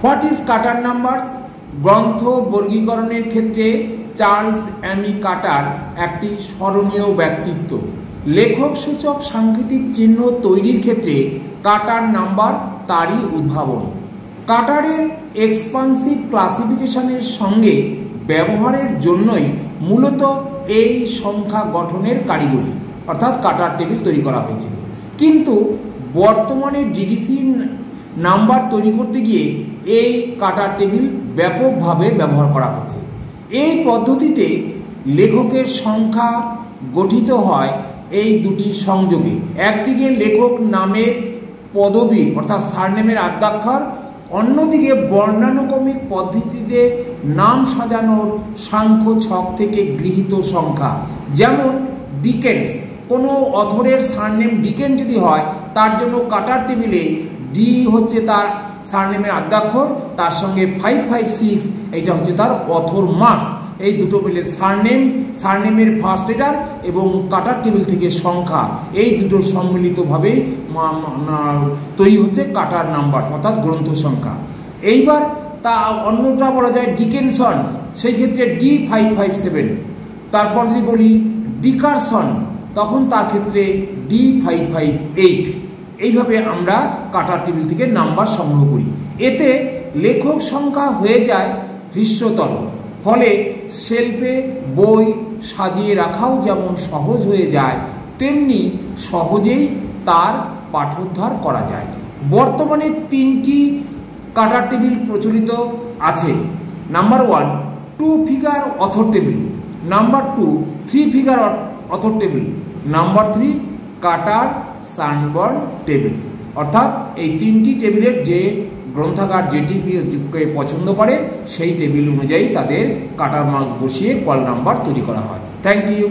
What is cutter numbers? গ্রন্থ বর্গীকরণের ক্ষেত্রে Charles অ্যামি কাটার একটি স্মরণীয় ব্যক্তিত্ব। লেখক সূচক সাংকেতিক চিহ্ন তৈরির ক্ষেত্রে কাটার নাম্বার তারই উদ্ভাবন। কাটারের এক্সপান্সিভ ক্লাসিফিকেশনের সঙ্গে ব্যবহারের জন্যই মূলত এই সংখ্যা গঠনের কারিগরি অর্থাৎ কাটার টেবিল তৈরি করা হয়েছিল। কিন্তু বর্তমানে ডিডিসি নাম্বার তৈরি করতে গিয়ে এই কাটার টেবিল ব্যাপকভাবে ব্যবহার করা হচ্ছে। এই পদ্ধতিতে লেখকের সংখ্যা গঠিত হয় এই দুটি সংযোগে। একদিকে লেখক নামের পদবী অর্থাৎ সারনেমের আদ্যাক্ষর, অন্যদিকে বর্ণানুক্রমিক পদ্ধতিতে নাম সাজানোর সাংখ্য ছক থেকে গৃহীত সংখ্যা। যেমন ডিকেন্স, কোনো অথরের সারনেম ডিকেন যদি হয় তার জন্য কাটার টেবিলে ডি হচ্ছে তার সারনেমের আদ্যাক্ষর, তার সঙ্গে 556 এটা হচ্ছে তার অথর মার্কস। এই দুটো মিলে সারনেমের ফার্স্ট লেটার এবং কাটার টেবিল থেকে সংখ্যা, এই দুটো সম্মিলিতভাবে তৈরি হচ্ছে কাটার নাম্বারস অর্থাৎ গ্রন্থ সংখ্যা। এইবার তা অন্যটা বলা যায় ডিকেনসন, সেই ক্ষেত্রে D557। তারপর যদি বলি ডিকারসন তখন তার ক্ষেত্রে D558। এইভাবে আমরা কাটার টেবিল থেকে নাম্বার সংগ্রহ করি। এতে লেখক সংখ্যা হয়ে যায় হ্রস্বতর, ফলে শেলফে বই সাজিয়ে রাখাও যেমন সহজ হয়ে যায় তেমনি সহজেই তার পাঠোদ্ধার করা যায়। বর্তমানে 3টি কাটার টেবিল প্রচলিত আছে। Number 1 2 figure author table, number 2 3 figure author table, number 3 কাটার সানবার্ন টেবিল। অর্থাৎ এই 3টি টেবিলের যে গ্রন্থাগার যেটিকে পছন্দ করে সেই টেবিল অনুযায়ী তাদের কাটার মার্কস বসিয়ে কল নাম্বার তৈরি করা হয়। Thank you.